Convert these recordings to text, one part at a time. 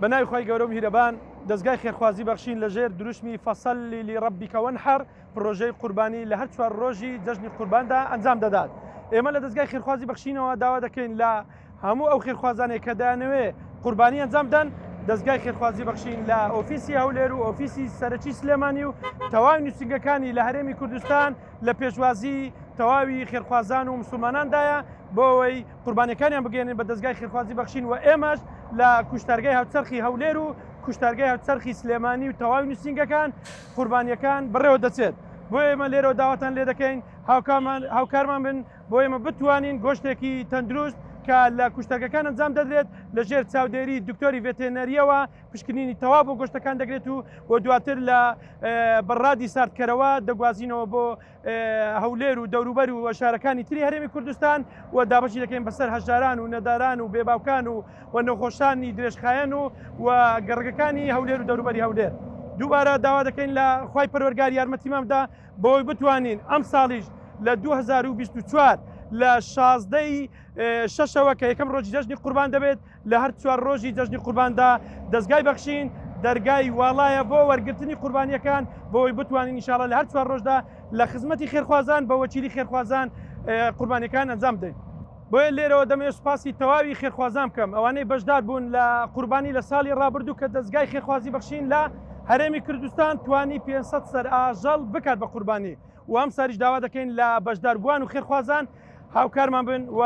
بەناوی خی گەورە و میهرەبان دەستگای خێرخوازی بەخشین لەژێر دروشمی فەسەلی لڕەبیکە وەنحەر پرۆژەی قوربانی لە هەر چوار ڕۆژی جەژنی قورباندا ئەنجام دەدات. ئێمە لە دەستگای خێرخوازی بەخشینەوە داوا دەکەین لە هەموو ئەو خێرخوازانێک کە دەیانەوێ قوربانی ئەنجام بدەن دەستگای خێرخوازی بەخشین لە ئۆفیسی هەولێر و ئۆفیسی سەرەکی سلێمانی و تەواوی نووسنگەکانی لە هەرێمی کوردستان لە پێشوازی تەواوی خێرخوازان و مسلماناندایە بۆ ئەوەی قوربانیەکانیان بگەێنن بە دەستگای خێرخوازی بەخشین و ئێمەش لە کوشتارگای هاوچەرخی هەولێر و کوشتارگای هاوچەرخی سلێمانی و تەواوی نووسنگەکان قوربانیەکان بڕێوە دەچێت. بۆ ئێمە لێرەوە داواتان لێ دەکەین هاوکارمان بن بۆ ئێمە بتوانین گۆشتێکی تەندروست کە لە کوشتەکەکان ئەنجام دەدرێت لەژێر چاودێری دکتۆری ڤێتێنەریەوە پشکنینی تەواو بۆ گۆشتەکان دەگرێت و دواتر لە بەڕادی ساردکەرەوە دەگوازینەوە بۆ هەولێر و دەوروبەر و شارەکانی تری هەرێمی کوردستان و دابەشی دەکەین بەسەر هەژاران و نەداران و بێباوکان و نەخۆشانی درێژخایەن و گەڕگەکانی هەولێر و دەوروبەری هەولێر. دووبارە داوا دەکەین لە خوای پەروەردگار یارمەتیمامدا بۆی بتوانین ئەم ساڵیش لە 2024 لە 16 شەشەوە کە یەکەم ڕۆژی جەژنی قوربان دەبێت لە هەر چوار ڕۆژی جەژنی قورباندا دەستگای بەخشین دەرگای واڵایە بۆ وەرگرتنی قوربانیەکان بۆی بتوانین ئینشاڵڵا لە هەر چوار ڕۆژدا لە خزمەتی خێرخوازان بە وەکیلی خێرخوازان قوربانیەکان ئەنجام بدەین. بۆیە لێرەوە دەمەوێت سوپاسی تەواوی خێرخوازان بکەم ئەوانەی بەشدار بوون لە قوربانی لە ساڵی ڕابردوو کە دەستگای خێرخوازی بەخشین لە هەرێمی کوردستان توانی 500 سەر ئاژەڵ بکات بە قوربانی و ئەم ساریش داوا دەکەین لە بەشداربووان و خێرخوازان هاوکارمان بن و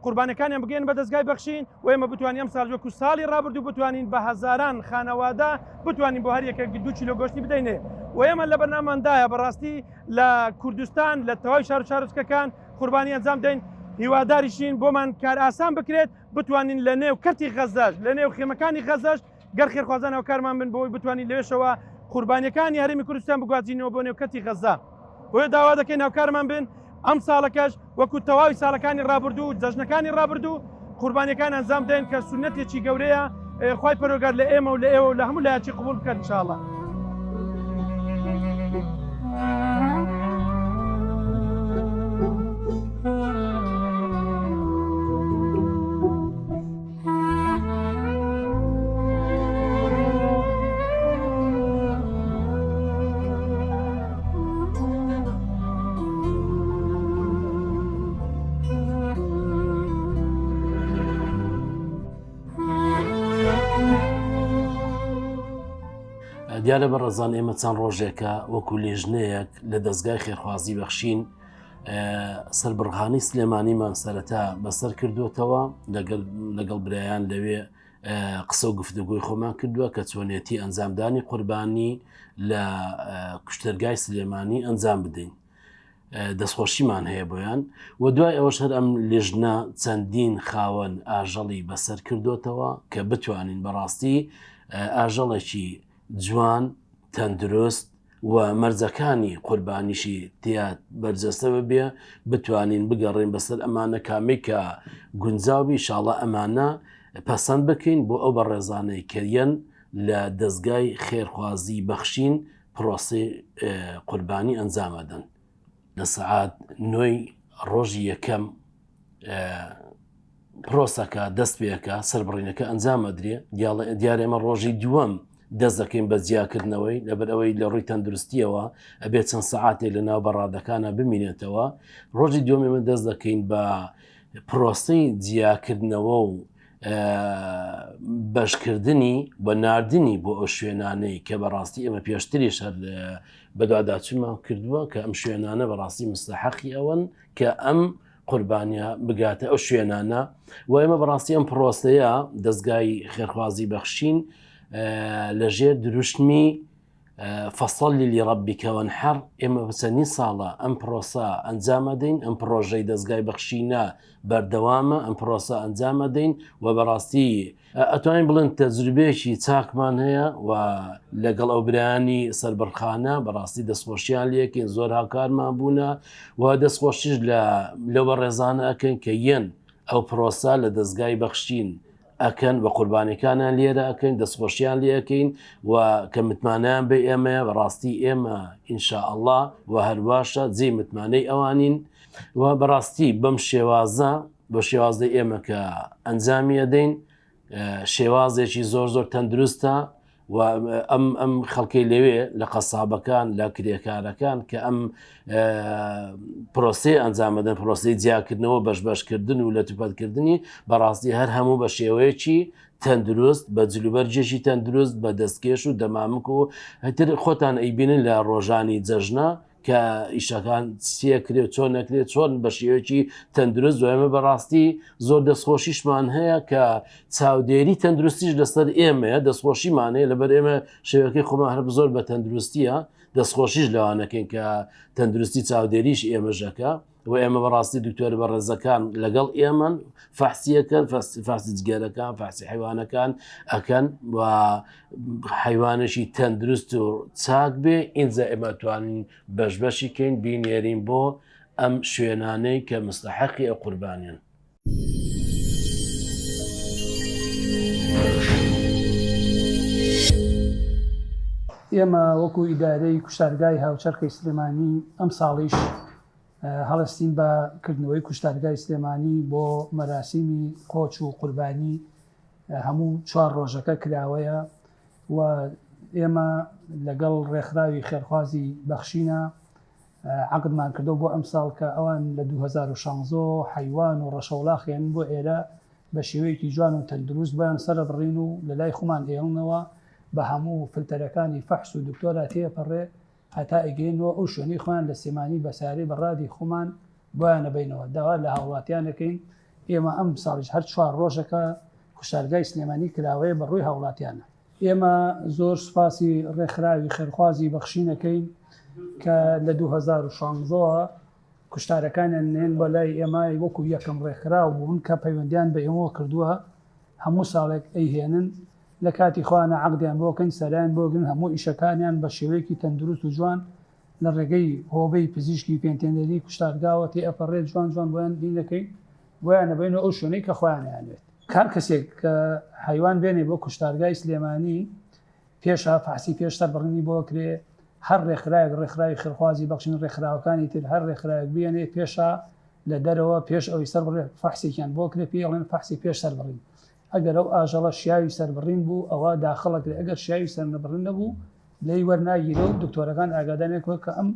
قوربانەکانیان بگەن بە دەستگای بەخشین و ئێمە بتوانین ئەم ساڵ وەکو ساڵی ڕابردوو بتوانین بە هەزاران خانەوادە بتوانین بۆ هەر یەکێک 2 کیلۆ گۆشتی بدەینێ و ئێمە لە بەرنامەماندایە بەڕاستی لە کوردستان لە تەواوی شار و شارۆچکەکان قوربانی ئەنجام دەین هیواداریشین بۆمان کار ئاسان بکرێت بتوانین لە نێو کەرتی غەزەش لە نێو خێمەکانی غەزەش گەر خێرخوازان هاوکارمان بن بۆی بتوانین لەوێشەوە قوربانیەکانی هەرێمی کوردستان بگوازینەوە بۆ نێو کەرتی غەزە. بۆیە داوا دەکەین هاوکارمان بن ئەم ساڵەکەش وەکو تەواوی ساڵەکانی ڕابردوو جەژنەکانی ڕابردوو قوربانیەکان ئەنجام دەین کە سونەتێکی گەورەیە خوای پەروەردگار لە ئێمە و لە ئێوە و لە هەموو لایەکی قبوڵ بکات ئینشاءڵڵا. دیارە بەڕێزان ئێمە چەند ڕۆژێکە وەکو لێژنەیەک لە دەستگای خێرخوازی بەخشین سەربڕخانی سلێمانیمان سەرەتا بەسەر کردوێتەوە لەگەڵ برایان لەوێ قسە و گفتوگوی خۆمان کردووە کە چۆنێتی ئەنجامدانی قوربانی لە کوشتەرگای سلێمانی ئەنجام بدەین. دەستخۆشیمان هەیە بۆیان و دوای ئەوەش هەر ئەم لێژنە چەندین خاوەن ئاژەڵی بەسەر کردوێتەوە کە بتوانین بەڕاستی ئاژەڵێکی جوان تەندروست و مەرجەکانی قوربانیشی تیا بەرجەستەوە بێ بتوانین بگەڕین بەسەر ئەمانە کامی کە گونجاوی شاڵە ئەمانە پەسەند بکەین بۆ ئەو بەڕێزانەی کەیەن لە دەستگای خێرخوازی بەخشین پرۆسی قوربانی ئەنجامەدەن. لە سەعات 9 ڕۆژی یەکەم پرۆسەکە دەست پێەکە سەربڕینەکە ئەنجامەدرێ دیارە ئێمە ڕۆژی دووەم دەست دەکەین بە جیاکردنەوەی لەبەر ئەوەی لە ڕووی تەندروستیەوە ئەبێت چەند سەعاتێک لە ناو بەڕادەکانە بمینێتەوە. ڕۆژی دووەمی من دەست دەکەین بە پرۆسەی جیاکردنەوە و بەشکردنی بە ناردنی بۆ ئەو شوێنانەی کە بەڕاستی ئەمە پێشتریش هەر بەدواداچوومان کردووە کە ئەم شوێنانە بەڕاستی مستەحەقی ئەوەن کە ئەم قوربانیە بگاتە ئەو شوێنانە و ئێمە بەڕاستی ئەم پرۆسەیە دەستگای خێرخوازی بەخشین لەژێر دروشمی فەسەلی لڕەبیکە وەنحەر ئێمە بچەندین ساڵە ئەم پرۆسە ئەنجامەدەین ئەم پرۆژەی دەستگای بەخشینە بەردەوامە ئەم پرۆسە ئەنجامەدەین و بەڕاستی ئەتوانین بڵێن تەجروبەیەکی چاکمان هەیە و لەگەڵ ئەو برایانی سەربڕخانە بەڕاستی دەستخۆشییان لەکەین زۆر هاوکارمان بوونە و دەستخۆشیش لەو بەڕێزانە ئەکەن کە یەن ئەو پرۆسە لە دەستگای بەخشین ئەکەن بە قوربانەکانیان لێرە ئەەکەین دەستخۆشییان لێەکەین و کە متمانیان بە ئێمە بەڕاستی ئێمە ئینشاءالله و هەرواشە جێ متمانەی ئەوانین و بەڕاستی بەم شێوازە بە شێوازدە ئێمە کە ئەنجامی ئەدەین شێوازێکی زۆر تەندروستە و ئەم خەڵکەی لەوێ لە قەسابەکان لە کرێکارەکان کە ئەم پرۆسی ئەنجامەدەن پرۆسی جیاکردنەوە بەشبەشکردن و لە توپەتکردنی بەڕاستی هەر هەموو بە شێوەیەکی تەندروست بە جلوبەرجێکی تەندروست بە دەستکێش و دەمامک و هەتر خۆتان ئەیبینن لە ڕۆژانی جەژنە کە ئیشەکان سێکرێ چۆن نەکرێت چۆن بە شێوەیەکی تەندروست و ئێمە بەڕاستی زۆر دەستخۆشیشمان هەیە کە چاودێری تەندروستیش لەسەر ئێمەیە دەستخۆشیمانەیە لەبەر ئێمە شێوەکەی خۆمان هەر زۆر بە تەندروستیە دەستخۆشیش لەوانەکەین کە تەندروستی چاودێریش ئێمەژەکە و ئێمە بەڕاستی دکتۆر بەڕێزەکان لەگەڵ ئێمەن فەحسیەکەن فەحسی جگەرەکان فەحسی حیوانەکان ئەکەن و حیوانشی تەندروست و چاک بێ ئینجا ئێمە توانین بەشبەشی کەین بینێرین بۆ ئەم شوێنانەی کە مستحەقی ئەو قوربانیان. ئێمە وەکو ئیدارەی کوشتارگای هاوچەرخی سلێمانی ئەم ساڵیش هەڵستین بە کردنەوەی کوشتارگای سلێمانی بۆ مەراسیمی قۆچ و قوربانی هەموو 4 ڕۆژەکە کراوەیە و ئێمە لەگەڵ ڕێکخراوی خێرخوازی بەخشینە عەقدمان کردو بۆ ئەم ساڵ کە ئەوان لە 2016 حیوان و ڕەشەوڵاخیان بۆ ئێرە بە شێوەیەکی جوان و تەندروست بۆیان سرە بڕین و لە لای خۆمان ئێڵنەوە بە هەموو فلتەرەکانی فەحس و دکتۆرا تێپەڕێ هەتا ئەگەینەوە ئەو شوێنەی خۆیان لە سێمانی بەساری بەڕادی خۆمان بۆیانە بینەوە داوا لە هاوڵاتیانەکەین ئێمە ئەم ساڵیش هەر 4 ڕۆژەکە کوشتارگای سلێمانی کراوەیە بەڕووی هاوڵاتیانە. ئێمە زۆر سوپاسی ڕێکخراوی خێرخوازی بەخشینەکەین کە لە 2016 کوشتارەکانیان نێن بە لای ئێمە وەکو یەکەم ڕێکخراو بوون کە پەیوەندیان بە ئێمەوە کردووە هەموو ساڵێک ئەیهێنن لە کاتی خوانە عەقدیان بۆکەن سەرایان بۆگرن هەموو ئیشەکانیان بە شێوەیەکی تەندروست و جوان لە ڕێگەی هۆبەی پزیشکی پێنتێنەری کوشتارگاوە تێ ئەپەڕێت جوان بۆیان دینەکەی بۆیانە بینەوە ئەو شوێنەی کە خۆیانیانوێت کار کەسێک کە حیوان بێنێ بۆ کوشتارگای سلێمانی پێشە فەحسی پێشتر بڕنی بۆ کرێ هەر ڕێکخراوی خێرخوازی بەخشین ڕێکخراوەکانی تر هەر ڕێکخراوێک بێنێ پێشە لە دەرەوە پێش ئەوەی سەر بڕێ فەحسێکیان بۆ کرێ پێڵێن فەحسی پێشتر بڕین ئەگەر ئەو ئاژەڵە شیاوی سەربڕین بوو ئەوە داخڵە کرێ ئەگەر شیاوی سەر نەبڕین نەبوو لەی وەرناگیرە و دکتۆرەکان ئاگادانێکەوە کە ئەم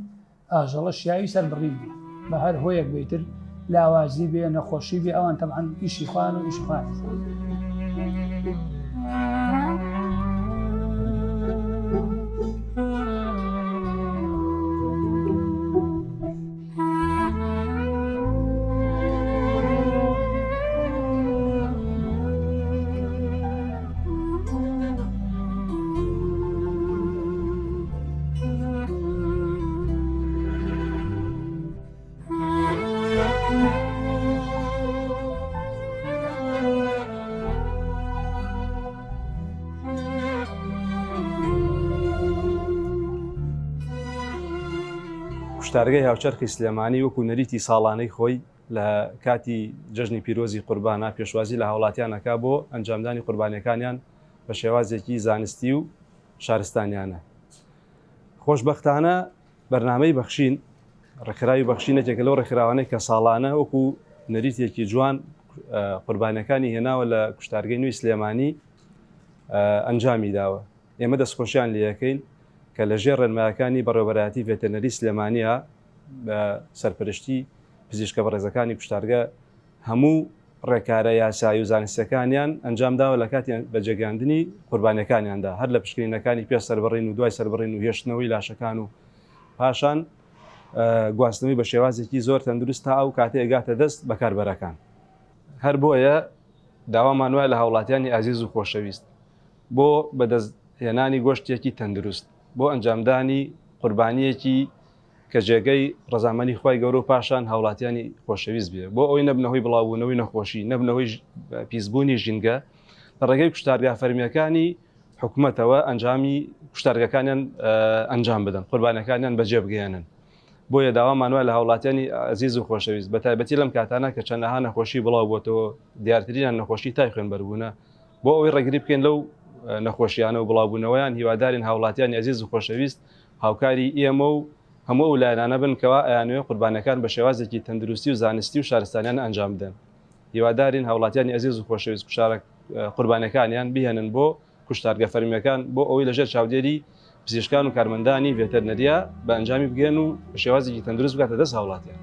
ئاژەڵە شیاوی سەربڕین بێ بە هەر هۆیەک بێتر لاوازی بێ نەخۆشی بێ ئەوان تەبعاً ئیشی خوان و ئیشی خوان. کوشتارگای هاوچەرخی سلێمانی وەکو نەریتی ساڵانەی خۆی لە کاتی جەژنی پیرۆزی قوربانە پێشوازی لە هاوڵاتیانەکە بۆ ئەنجامدانی قوربانیەکانیان بە شێوازێکی زانستی و شارستانیانە. خۆشبەختانە بەرنامەی بەخشین ڕێکخراوی بەخشینێکێکە لەو ڕێکخراوانەی کە ساڵانە وەکو نەریتێکی جوان قوربانیەکانی هێناوە لە کوشتارگای نوێی سلێمانی ئەنجامی داوە. ئێمە دەستخۆشیان لێەکەین کە لە ژێر ڕێنمایەکانی بەڕێوەبەرایەتی ڤێتەرنەری سلێمانیە بە سەرپەرشتی پزیشکە بەڕێزەکانی کوشتارگە هەموو ڕێکارە یاسایی و زانستیەکانیان ئەنجام داوە لە کاتی بەجێگاندنی قوربانیەکانیاندا هەر لە پشکنینەکانی پێش سەربڕین و دوای سەربڕین و هێشتنەوەی لاشەکان و پاشان گواستنەوەی بە شێوازێکی زۆر تەندروست تا ئەو کاتێ ئەگاتە دەست بەکاربەرەکان. هەر بۆیە داوامان وایە لە هاوڵاتیانی ئازیز و خۆشەویست بۆ بەدەستهێنانی گۆشتێکی تەندروست بۆ ئەنجامدانی قوربانیەکی کە جێگەی ڕەزامەنی خوای گەورە و پاشان هاوڵاتیانی خۆشەویست بێ بۆ ئەوەی نەبنەوەی بڵاوبوونەوەی نەخۆشی نەبنەوەی پیسبوونی ژینگە لە ڕێگەی کوشتارگا فەرمیەکانی حکوومەتەوە ئەنجامی کوشتارگەکانیان ئەنجام بدەن قوربانیەکانیان بەجێ بگەێنن. بۆیە داوامان وایە لە هاوڵاتیانی ئازیز و خۆشەویست بە تایبەتی لەم کاتانە کە چەندەها نەخۆشی بڵاو بۆتەوە دیارترینیان نەخۆشی تای خوێنبەربوونە بۆ ئەوەی ڕێگری بکەین لەو نەخۆشیانە و بڵاوبوونەوەیان هیوادارین هاوڵاتیانی ئەزیز و خۆشەویست هاوکاری ئێمە و هەموو ئەو لایەنانە بن کەوا ئەیانوێ قوربانەکان بە شێوازێکی تەندروستی و زانستی و شارستانیان ئەنجام بدەن. هیوادارین هاوڵاتیانی ئەزیز و خۆشەویست قوربانەکانیان بهێنن بۆ کوشتارگە فەرمیەکان بۆ ئەوەی لەژێر چاودێری پزیشکان و کارمەندانی ڤێتەرنەریە بە ئەنجامی بگەن و بە شێوازێکی تەندروست بکاتە دەست هاوڵاتیان.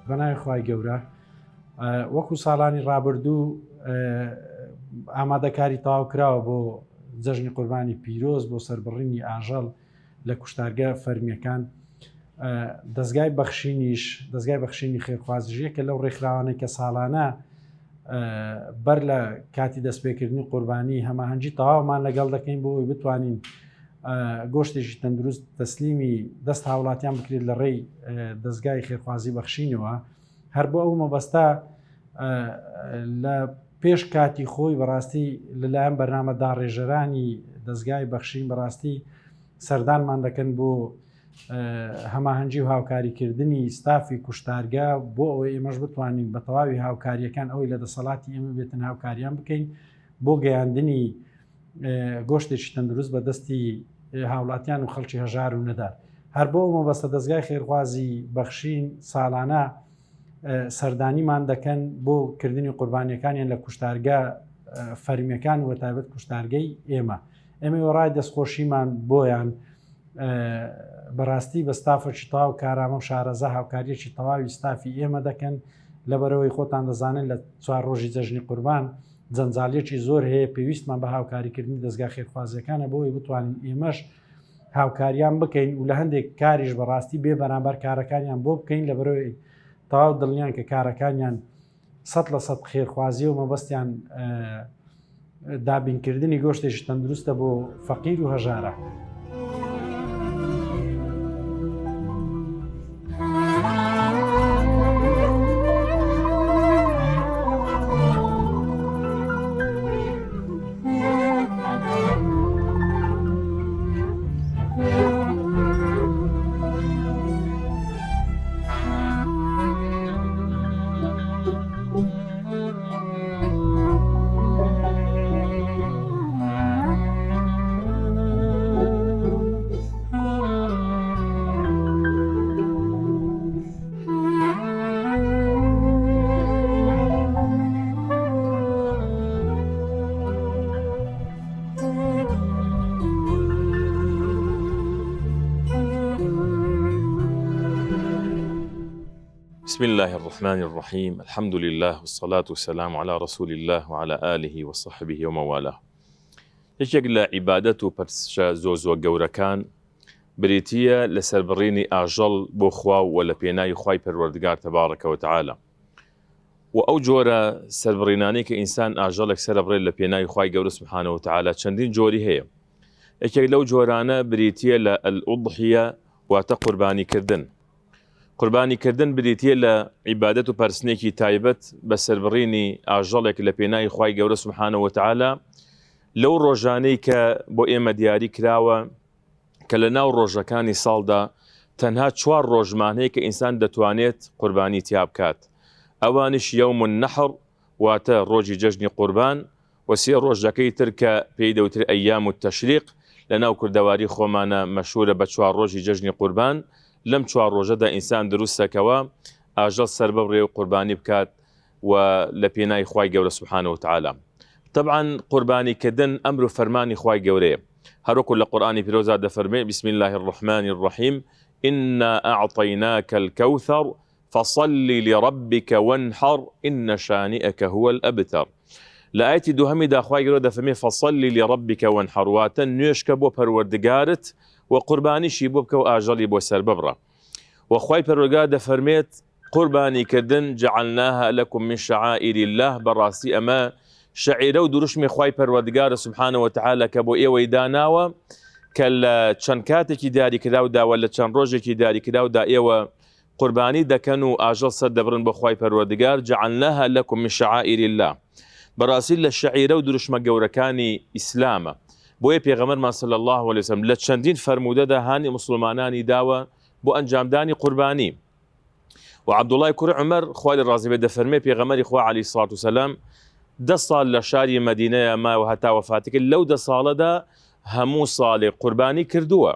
بەناوی خوای گەورە وەکو ساڵانی ڕابردوو ئامادەکاری تەواو کراوە بۆ جەژنی قوربانی پیرۆز بۆ سەربڕینی ئاژەڵ لە کوشتارگە فەرمیەکان. دەستگای بەخشینی خێرخوازیەکە لەو ڕێکخراوانەی کە ساڵانە بەر لە کاتی دەستپێکردنی قوربانی هەماهەنگی تەواومان لەگەڵ دەکەین بۆ ئەوی بتوانین گۆشتێکی تەندروست تەسلیمی دەست هاوڵاتیان بکرێت لە ڕێی دەستگای خێرخوازی بەخشینەوە. هەر بۆ ئەو مەبەستا لە پێش کاتی خۆی بەڕاستی لەلایەن بەرنامەدا ڕێژەرانی دەستگای بەخشین بەڕاستی سەردانمان دەکەن بۆ هەماهەنگی و هاوکاریکردنی ستافی کوشتارگە بۆ ئەوەی ئێمەش بتوانین بە تەواوی هاوکاریەکان ئەوەی لە دەسەڵاتی ئێمە بێتن هاوکاریان بکەین بۆ گەیاندنی گۆشتێکی تەندروست بە دەستی هاوڵاتیان و خەڵکی هەژار و نەدار. هەر بۆ مەبەستە دەستگای خێرخوازی بەخشین ساڵانە سەردانیمان دەکەن بۆ کردنی قوربانیەکانیان لە کوشتارگە فەرمیەکان و تایبەت کوشتارگەی ئێمە وەڕای دەستخۆشیمان بۆیان بەڕاستی بە ستافێکی تەواو کارامە و شارەزە هاوکاریەکی تەواوی ستافی ئێمە دەکەن لەبەرەوەی خۆتان دەزانن لە 4 ڕۆژی جەژنی قوربان جەنجاڵیەکی زۆر هەیە پێویستمان بە هاوکاریکردنی دەستگا خێرخوازیەکانە بۆی بتوانین ئێمەش هاوکاریان بکەین و لە هەندێک کاریش بەڕاستی بێ بەرامبەر کارەکانیان بۆ بکەین لەبەرەوەی تەواو دڵنیان کە کارەکانیان 100% خێرخوازی و مەبەستیان دابینکردنی گۆشتێکی تەندروستە بۆ فەقیر و هەژارە. بسم الله الرحمن الرحيم الحمد لله والصلاة والسلام على رسول الله وعلى آله وصحبه وموالاه. یەکێک لە عیبادەت و پەرستشە زۆ گەورەکان بریتیە لە سەربڕینی ئاژەڵ بۆ خوا و لە پێناوی خوای پەروەردگار تەبارەکە وتعالە. و ئەو جۆرە سەربڕینانەی کە ئینسان ئاژەڵێک سەربڕێت لە پێناوی خوای گەورە سوبحانەهو وتعالە چەندین جۆری هەیە. یەکێک لەو جۆرانە بریتیە لە ئەلئوضحیە واتە قوربانیکردن. قوربانیکردن بریتیە لە عیبادەت و پەرستنێکی تایبەت بە سەربڕینی ئاژەڵێک لە پێناوی خوای گەورە سوبحانەهو وتعالە لەو ڕۆژانەی کە بۆ ئێمە دیاری کراوە کە لە ناو ڕۆژەکانی ساڵدا تەنها 4 ڕۆژمان هەیە کە ئینسان دەتوانێت قوربانی تیا بکات. ئەوانش یەوم النەحر واتە ڕۆژی جەژنی قوربان و 3 ڕۆژەکەی تر کە پێی دەوتر ئەیام التەشریق لە ناو کوردەواری خۆمانە مەشهورە بە 4 ڕۆژی جەژنی قوربان. لەم 4 ڕۆژەدا ئینسان دروستەکەوە ئاژەڵ سەر ببڕێ و قوربانی بکات و لە پێناوی خوای گەورە سوبحانەهو وتعالە. طبعا قوربانیکردن ئەمر و فەرمانی خوای گەورەیە. هەروەکو لە قورئانی پیرۆزدا دەفەرمێ بسم الله الرحمن الرحيم إنا أعطيناك الكوثر فصل لربك وانحر إن شانئك هو الأبتر. لە ئاەتی دووهەمیدا خوای گەورە دەفەرمێ فصل لربك وانحر واتە نوێشکە بۆ پەروەردگارت و قوربانیشی بۆ بکە و ئاژەڵی بۆ سەر ببڕە. و خوای پەروەردگار دەفەرمێت قوربانیکردن جعلناها لكم من شعائر الله بەڕاستی ئەمە شعیرە و دروشمی خوای پەروەردگارە سوبحانەوە وتعالە کە بۆ ئێوەی داناوە کە لە چەند کاتێکی دیاریکراوداوە لە چەند ڕۆژێکی دیاریکراودا ئێوە قوربانی دەکەن و ئاژەڵ سەر دەبڕن بە خوای پەروەردگار جعلناها لەکم من شعائر الله بەڕاستی لە شعیرە و دروشمە گەورەکانی ئیسلامە بۆیە پێغەمبەرمان صلی الله علیه وسلم لە چەندین فەرمودەدا هانی مسلمانانی داوە بۆ ئەنجامدانی قوربانی و عەبدوڵای کوڕی عومەر خوای لە ڕازی بێ دەفەرمێ پێغەمبەری خوا عەلەیهی سڵات وسەلام 10 ساڵ لە شاری مەدینەیە ماوە هەتا وەفاتی کرد لەو 10 ساڵەدا هەموو ساڵێ قوربانی کردووە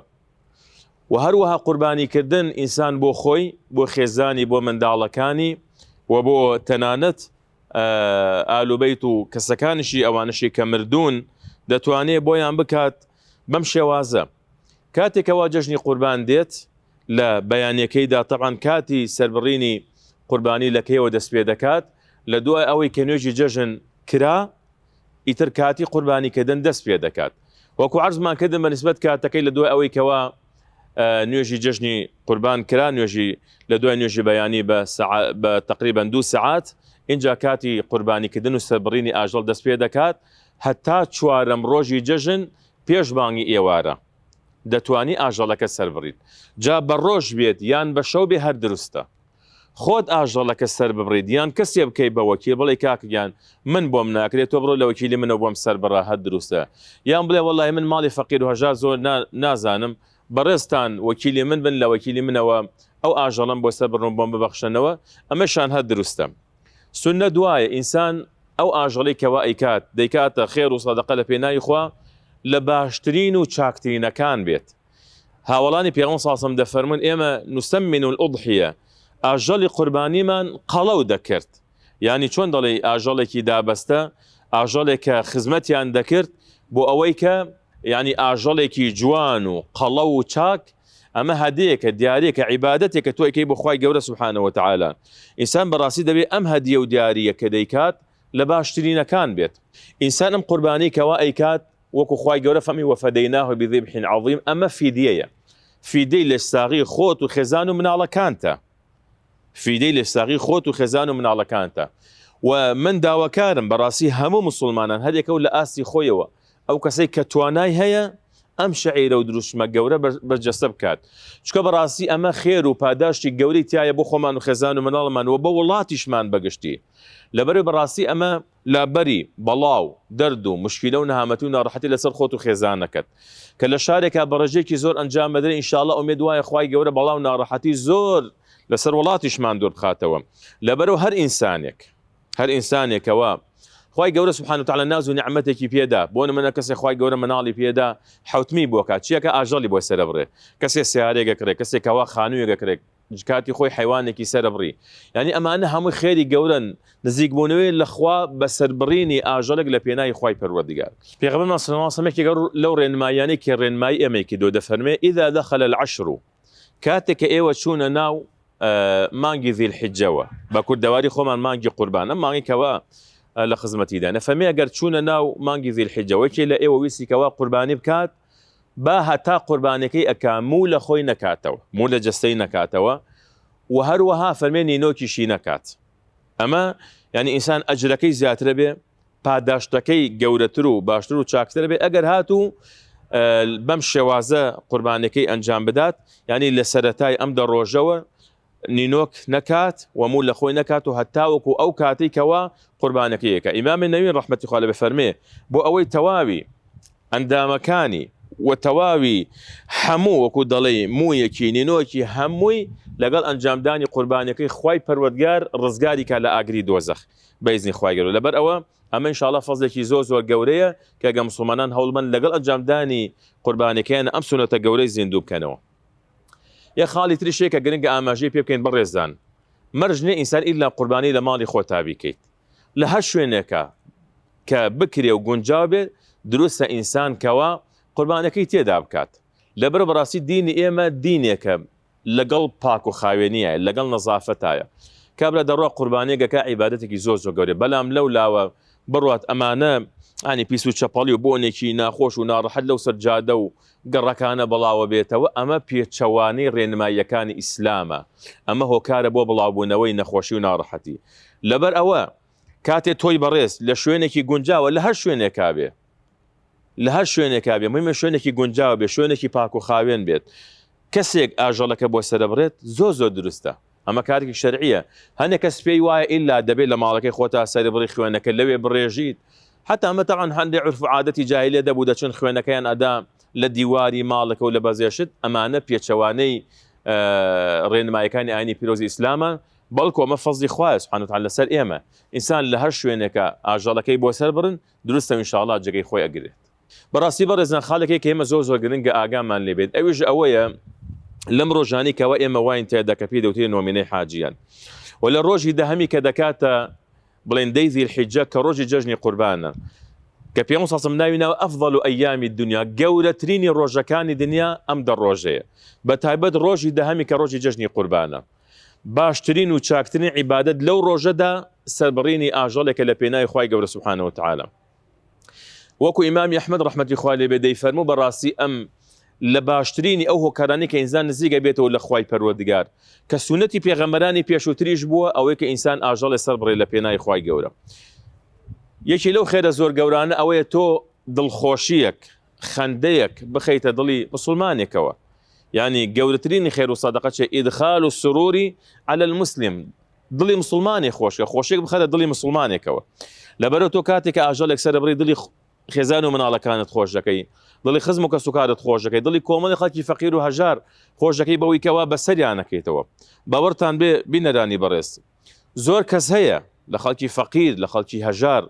و هەروەها قوربانیکردن ئینسان بۆ خۆی بۆ خێزانی بۆ منداڵەکانی و بۆ تەنانەت ئالوبەیت و کەسەکانشی ئەوانشی کە مردوون دەتوانێت بۆیان بکات بەم شێوازە کاتێکەوە جەژنی قوربان دێت لە بەیانیەکەیدا طبعاً کاتی سەربڕینی قوربانی لەکەیەوە دەست پێ دەکات لە دوای ئەوەی کە نوێژی جەژن کرا ئیتر کاتی قوربانیکردن دەست پێ دەکات وەکو عەرزمان کردم بەنسبەت کاتەکەی لە دوای ئەوەی کەوا نوێژی جەژنی قوربان کرا نوێژی لە دوای نوێژی بەیانی بە تقریبا 2 ساعات اینجا کاتی قوربانیکردن و سەربڕینی ئاژەڵ دەست پێ دەکات هەتا 4ەم ڕۆژی جەژن پێش بانگی ئێوارە دەتوانی ئاژەڵەکە سەربڕیت جا بە ڕۆژ بێت یان بە شەو بێ هەر دروستە خۆت ئاژەڵەکە سەر ببڕیت یان کەسێ بکەی بە وەکیل بڵێ کاکگیان من بۆم ناکرێت تۆ بڕۆ لە وەکیلی منە بۆم سەربڕا هەر دروستە یان بڵێ وەڵڵاهی من ماڵی فەقیر و هەژار زۆر نازانم بەڕێستان وەکیلی من بن لە وەکیلی منەوە ئەو ئاژەڵم بۆ سەربڕن بۆم ببەخشنەوە ئەمەشان هەر دروستە سنە دوایە ئینسان ئەو ئاژەڵی کەوا ئەیکات دەیکاتە خێر و سەدەقە لە پێناوی خوا لە باشترین و چاکترینەکان بێت هاوڵانی پێغەمبەر ساسم دەفەرمون ئێمە نوسەمین الأضحیە ئاژەڵی قوربانیمان قەڵەو دەکرد یعنی چۆن دەڵێ ئاژەڵێکی دابەستە ئاژەڵێک کە خزمەتیان دەکرد بۆ ئەوەی کە یعنی ئاژەڵێکی جوان و قەڵە و چاک ئەمە هەدیەکە دیارەیەکە عیبادەتێکە تۆ ئەیکەی بۆ خوای گەورە سوبحانەوە وتعالە ئینسان بەڕاستی دەبێت ئەم هەدیە و دیارەیە کە دەیکات لە باشترینەکان بێت ئینسان ئەم قوربانی کەوا ئەیکات وەکو خوای گەورە فەرمی وەفەدەیناه بذبح عظیم ئەمە فیدیەیە فیدەی لە ساغی خۆت و خێزان و مناڵەکانتە فیدەی لە ساغی خۆت و خێزان و مناڵەکانتە و من داواکارم بەڕاستی هەموو مسلمانان هەرێکە لە ئاستی خۆیەوە ئەو کەسەی کە توانای هەیە ئەم شعیرە و دروشمە گەورە بەرجەستە بکات چکە بەڕاستی ئەمە خێر و پاداشتی گەورەی تایە بۆ خۆمان و خێزان و مناڵمان و بە وڵاتیشمان بەگشتی لەبەر بەڕاستی ئەمە لابەری بەڵاو دەرد و مشکلە و نەهامەتی و ناڕەحەتی لەسەر خۆت و خێزانەکەت کە لە شارێکا بەڕێژێکی زۆر ئەنجام بدرێت ئینشاءالله ئومێد وایە خوای گەورە بەڵاو ناڕەحەتی زۆر لەسەر وڵاتیشمان دوور بخاتەوە لەبەرەوە هەر ئینسانێکەوە خوای گەورە سبحانه وتعالى ناز و نعمەتێکی پێدا بۆ نمونە کەسێک خوای گەورە مناڵی پێدا حوتمی بۆ کات چیەکە ئاژەڵی بۆ سەربڕێ کەسێک سیارێکە کرێ کەسێکەوە خانوویەکە کرێ کاتی خۆی حیوانێکی سەربڕی یعنی ئەمانە هەمووی خێری گەورن نزیکبوونەوەی لەخوا بە سەربڕینی ئاژەڵێک لە پێناوی خوای پەروەردگار پێغەمبەر صلی الله علیه و سلم لەو ڕێنمایانەی کە ڕێنمایی ئێمەیەکی دۆ دەفەرمێ ئیذا دخل العشر کاتێک ئێوە چوونە ناو مانگی ذی الحجەوە بە کوردەواری خۆمان مانگی قوربان ئەم مانگی کەوا لە خزمەتیدا نەفەرمێ ئەگەر چوونە ناو مانگی ذی الحجەوەیەکی لە ئێوە ویستیکەوە قوربانی بکات با هەتا قوربانەکەی ئەکا موو لە خۆی نەکاتەوە موو لە جەستەی نەکاتەوە و هەروەها فەرمێ نینۆکیشی نەکات ئەمە یعنی ئینسان ئەجرەکەی زیاترە بێ پاداشتەکەی گەورەتر و باشتر و چاکتر بێ ئەگەر هاتوو بەم شێوازە قوربانەکەی ئەنجام بدات یعنی لە سەرەتای ئەم دە ڕۆژەوە نینۆک نەکات و موو لە خۆی نەکات و هەتاوەکو ئەو کاتەی کەوا قوربانەکەیەکە ئیمامی نەووی ڕەحمەتی خوا لێ بفەرمێ بۆ ئەوەی تەواوی ئەندامەکانی و تەواوی هەموو وەکو دەڵێ موویەکی نینۆکی هەمووی لەگەڵ ئەنجامدانی قوربانەکەی خوای پەروەردگار ڕزگاری کا لە ئاگری دۆزەخ بەئیزنی خوای گەورە لەبەر ئەوە ئەمە ئینشاءالله فەزلێکی زۆر گەورەیە کە ئەگە موسڵمانان هەوڵمەند لەگەڵ ئەنجامدانی قوربانەکەیان ئەم سونەتە گەورەی زیندوو بکەنەوە یە خاڵی تریشێکە گرنگە ئاماژەی پێ بکەین بەڕێزدان مەرج نییە ئینسان ئیلا قوربانی لە ماڵی خۆ تابیکەیت لە هەر شوێنێکە کە بکرێ و گونجاو بێت دروستە ئینسان کەوا قوربانەکەی تێدا بکات لەبەر بەڕاستی دینی ئێمە دینێکە لەگەڵ پاک و خاوێنیە لەگەڵ نەزافەتایە کابرا دەڕوا قوربانیەکە عیبادەتێکی زۆر گەورە بەلام لەو لاوە بڕوات ئەمانە ئانی پیس و چەپەڵی و بۆنێکی ناخۆش و ناڕەحەت لەو سەرجادە و گەڕەکانە بڵاوە بێتەوە ئەمە پێچەوانەی ڕێنماییەکانی ئیسلامە ئەمە هۆکارە بۆ بڵاوبوونەوەی نەخۆشی و ناڕەحەتی لەبەر ئەوە کاتێ تۆی بەڕێز لە شوێنێکی گونجاوە لە هەر شوێنێکا بێ لە هەر شوێنێکا بێ مهمە شوێنێکی گونجاو بێ شوێنێکی پاک و خاوێن بێت کەسێک ئاژەڵەکە بۆ سەرەبڕێت زۆر دروستە ئەمە کارێکی شەرعیە هەنێک کەس پێی وایە ئیلا دەبێت لە ماڵەکەی خۆتا سەربڕی خوێنەکە لەوێ بڕێژیت حتا ئەمە تەعاً هەندێک عرف و عادەتی جاهیلیە دەبوو دەچن خوێنەکەیان ئەدا لە دیواری ماڵەکە و لە بەزێشت ئەمانە پێچەوانەی ڕێنمایەکانی ئاینی پیرۆزی ئیسلامە بەڵکو ئەمە فەزلی خوایە سوبحانه وتعالى لەسەر ئێمە ئینسان لە هەر شوێنێکە ئاژەڵەکەی بۆ سەر برن دروستە ئینشاءالله جێگەی خۆی ئەگرێت بەڕاستی بەڕێزان خاڵێکی کە ئێمە زۆر گرنگە ئاگامان لێ بێت ئەویش ئەوەیە لەم ڕۆژانی کەەوە ئێمە واین تێدا کە پێی دەوتێت نۆمینەی حاجیان و لە ڕۆژی دەهەمی کە دەکاتە بڵێن دەی ذیلحیجە کە ڕۆژی جەژنی قوربانە کە پێغەمبەر صلی الله علیه و سلم ناوینەوە ئەفضل ئەیامی دنیا گەورەترینی ڕۆژەکانی دنیا ئەم دە ڕۆژەیە بە تایبەت ڕۆژی دەهەمی کە ڕۆژی جەژنی قوربانە باشترین و چاکترین عیبادەت لەو ڕۆژەدا سەربڕینی ئاژەڵێکە لە پێناوی خوای گەورە سوبحانه وتعالى وەکو ئیمامی ئەحمەد ڕەحمەتی خوا لێ بێ دەیفەرموو بەڕاستی ئەم لە باشترینی ئەو هۆکارانی کە ئینسان نزیکە بێتەوە لە خوای پەروەردگار کە سونەتی پێغەمبەرانی پێشووتریش بووە ئەوەی کە ئینسان ئاژەڵێ سەربڕێ لە پێناوی خوای گەورە یەکی لەو خێرە زۆر گەورانە ئەوەیە تۆ دڵخۆشیەک خەندەیەک بخەیتە دڵی مسلمانێکەوە یعنی گەورەترینی خێر و سەدەقە چێ ئیدخال السروری على المسلم دڵی مسلمانی خۆشکە خۆشێک بخەرە دڵی مسلمانێکەوە لەبەرەوە تۆ کاتێک کە ئاژەڵێک سەربڕی دڵی خێزان و مناڵەکانت خۆش دەکەی دڵی خزم و کەسوکارت خۆش دەکەی دڵی کۆمەڵی خەڵکی فەقیر و هەژار خۆش دەکەی بەوەی کەوا بەسەریانەکەیتەوە باوەڕتان بێ بینەرانی بەڕێز زۆر کەس هەیە لە خەڵکی فەقیر لە خەڵکی هەژار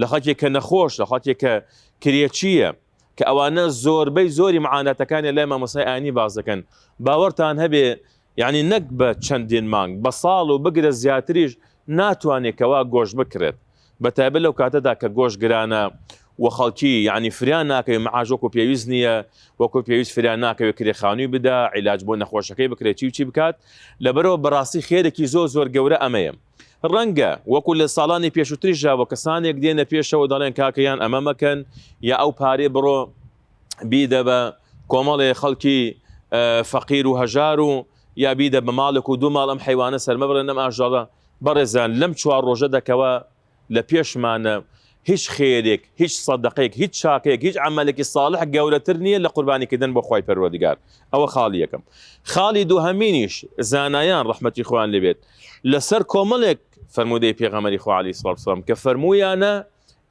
لە خەڵکێک کە نەخۆش لە خەڵکێک کە کرێچیە کە ئەوانە زۆربەی زۆری معاناتەکانی لای مامۆستای ئاینی باز دەکەن باوەڕتان هەبێ یعنی نەک بە چەندین مانگ بە ساڵ و بگرە زیاتریش ناتوانێت کەوا گۆشت بکرێت بەتایبەت لەو کاتەدا کە گۆشت گرانە و خەڵکی یعنی فریان ناکەوێت مەعاش وەکو پێویست نییە وەکو پێویست فریان ناکەوێت کرێخانووی بدا عیلاج بۆ نەخۆشەکەی بکرێت چی بکات لەبەرەوە بەڕاستی خێرێکی زۆر گەورە ئەمەیە ڕەنگە وەکو لە ساڵانی پێشووتریش بۆ کەسانێک دێنە پێشەوە دەڵێن کاکەیان ئەمە مەکەن یا ئەو پارێ بڕۆ بیدە بە کۆمەڵێ خەڵکی فەقیر و هەژار و یا بیدە بە ماڵێک و دوو ماڵ ئەم حیوانە سەرمەبڕێن ئەم ئاژەڵە بەڕێزان لەم چوار ڕۆژە دەکەوە لە پێشمانە هیچ خێرێک هیچ سەدەقەیەک هیچ چاکەیەک هیچ عەمەلێکی ساڵح گەورەتر نییە لە قوربانیکردن بۆ خوای پەروەردگار ئەوە خاڵی یەکەم خاڵی دووهەمینیش زانایان ڕەحمەتی خوان لێبێت لەسەر کۆمەڵێک فەرمودەی پێغەمبەری خوا عەلەیهی سڵات وسەلام کە فەرموویانە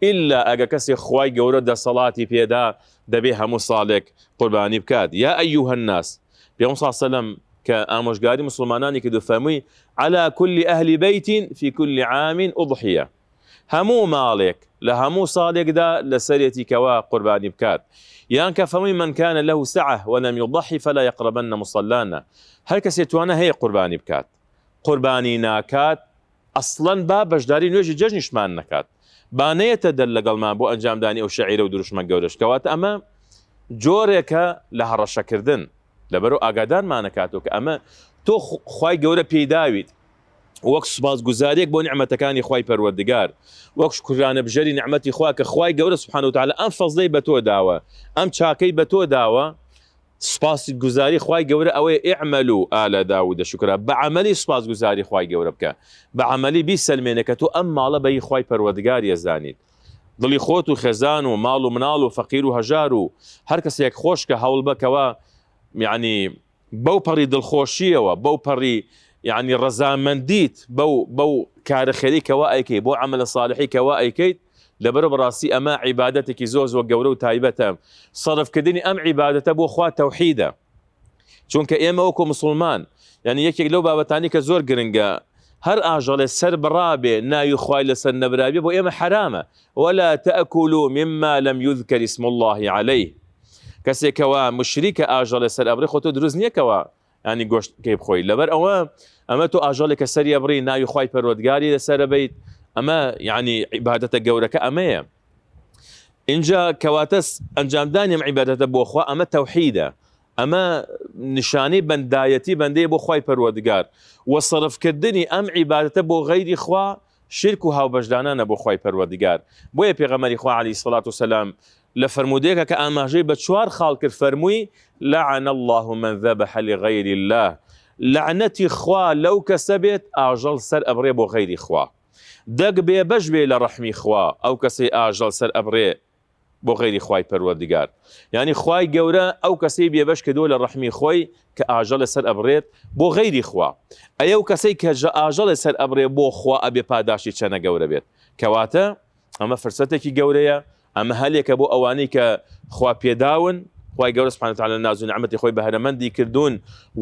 ئیلا ئەگە کەسێک خوای گەورە دەسەڵاتی پێدا دەبێ هەموو ساڵێک قوربانی بکات یا ئەیوهە الناس پێغەمبەر صلی الله علیه وسلم کە ئامۆژگاری مسلمانانی کردو فەرمووی على كل أهل بيت في كل عام أضحية هەموو ماڵێک لە هەموو ساڵێکدا لە سەرێتی کەوا قوربانی بکات یان کە فەرمووی من كان له سعة ولم يضحي فلا يقربن مصلانا هەر کەسێک توانە هەیە قوربانی بکات قوربانی ناکات ئەسڵەن با بەشداری نوێژی جەژنیشمان نەکات بانەیەتە دەر لەگەڵمان بۆ ئەنجامدانی ئەو شەعیرە و دروشمە گەورەش کەواتە ئەمە جۆرێکە لە هەڕەشەکردن لەبەرەوە ئاگادارمان نەکاتەوە کە ئەمە تۆ خوای گەورە پێداویت وەک سوپاسگوزاریەک بۆ نیعمەتەکانی خوای پەروەردگار وەک شکرانە بژەری نیعمەتی خوا کە خوای گەورە سوبحانه وتعالى ئەم فەزلەی بە تۆ داوە ئەم چاکەی بە تۆ داوە سوپاسگوزاری خوای گەورە ئەوەیە ئیعمەلوا ئالە داوود شکرا بە عەمەلی سوپاسگوزاری خوای گەورە بکە بە عەمەلی بیسەلمێنە کە تۆ ئەم ماڵە بەی خوای پەروەردگار ێزانیت دڵی خۆت و خێزان و ماڵ و مناڵ و فەقیر و هەژار و هەر کەسێک خۆش کە هەوڵ بکەوە یعنی بەو پەڕی دڵخۆشیەوە بەو پەڕی یعنی ڕەزامەندیت بەو کارە خێری کەوا ئەیکەیت بۆ عەمەلە ساڵحی کەوا ئەیکەیت لەبەرەوە بەڕاستی ئەمە عیبادەتێکی زۆر گەورە و تایبەتە سەرفکردنی ئەم عیبادەتە بۆ خوا تەوحیدە چونکە ئێمە وەکو مسلمان یعنی یەکێک لەو بابەتانی کە زۆر گرنگە هەر ئاژەڵێ سەر بڕابێ ناوی خوای لەسەر نەبرابێ بۆ ئێمە حرامە ولا تأكلوا مما لم يذكر اسم الله عليه کەسێکەوە مشریکە ئاژەڵێ سەر ئەبڕێ خۆ تۆ دروست نییەکەوە ینی گۆشتکەی بخۆی لەبەر ئەمە تۆ ئاژەڵێکە سەری ئەبڕی ناوی خوای پەروەردگاری لەسەرە بیت ئەمە یعنی عیبادەتە گەورەکە ئەمەیە اینجا کەواتە ئەنجامدانی ئەم عیبادەتە بۆ خوا ئەمە تەوحیدە ئەمە نیشانەی بەندایەتی بەندەیە بۆ خوای پەروەردگار و سەرفکردنی ئەم عیبادەتە بۆ غەیری خوا شرک و هاوبەشدانانە بۆ خوای پەروەردگار بۆیە پێغەمبەری خوا عەلەیهی سڵات وسەلام لە فەرمودەیەکە کە ئاماژەی بە چوار خاڵ کرد فەرمووی لعن الله من ذبح لغير الله لعنەتی خوا لەو کەسە بێت ئاژەڵ سەر ئەبڕێ بۆ غەیری خوا دەگ بێبەش بێ لە ڕەحمی خوا ئەو کەسەی ئاژەڵ سەر ئەبڕێ بۆ غەیری خوای پەروەردگار یعنی خوای گەورە ئەو کەسەی بێبەش کردووە لە ڕەحمی خۆی کە ئاژەڵە سەر ئەبڕێت بۆ غەیری خوا ئەو کەسەی کە ئاژەڵە سەر ئەبڕێ بۆ خوا ئەبێ پاداشی چەنە گەورە بێت کەواتە ئەمە فرسەتێکی گەورەیە ئەمە هەلێکە بۆ ئەوانەی کە خوا پێداون خوای گەورە سبحانه وتعالى ناز و نعمەتی خۆی بەهرەمەندی کردوون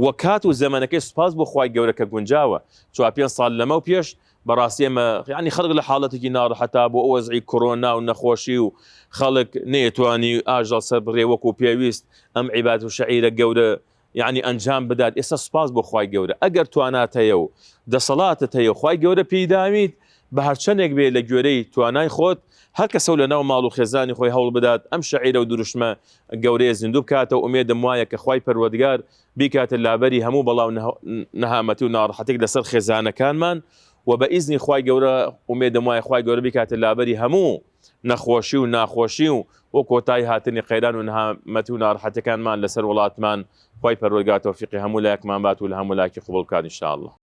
وە کات و زەمانەکەی سوپاس بۆ خوای گەورە کە گونجاوە 4 ساڵ لەمە و پێش بەڕاستی ئێمە یعنی خەڵک لە حاڵەتێکی ناڕەحەتا بۆ ئەوەزعی کۆرۆنا و نەخۆشی و خەڵک نەیەتوانی ئاژەڵ سەر بڕێ وەکو پێویست ئەم عیبادەت و شەعیرە گەورە یعنی ئەنجام بدات ئێستا سوپاس بۆ خوای گەورە ئەگەر توانات هەیە و دەسەڵاتت هەیە و خوای گەورە پێداویت بە هەرچەندێک بێ لە گوێرەی توانای خۆت هەر کەسە لە ناو ماڵ و خێزانی خۆی هەوڵ بدات ئەم شەعیرە و دروشمە گەورەیە زیندوو بکاتە و ئومێدم وایە کە خوای پەروەردگار بیکاتە لابەری هەموو بەڵاو نەهامەتی و ناڕەحەتێک لەسەر خێزانەکانمان و بە ئیزنی خوای گەورە ئومێدم وایە خوای گەورە بیکاتە لابەری هەموو نەخۆشی و ناخۆشی و کۆتایی هاتنی قەیران و نەهامەتی و ناڕەحەتەکانمان لەسەر وڵاتمان خوای پەروەردگار تەوفیقی هەموو لایەکمان بات و لە هەموو لایەکی قبوڵ بکات ئینشاءالله.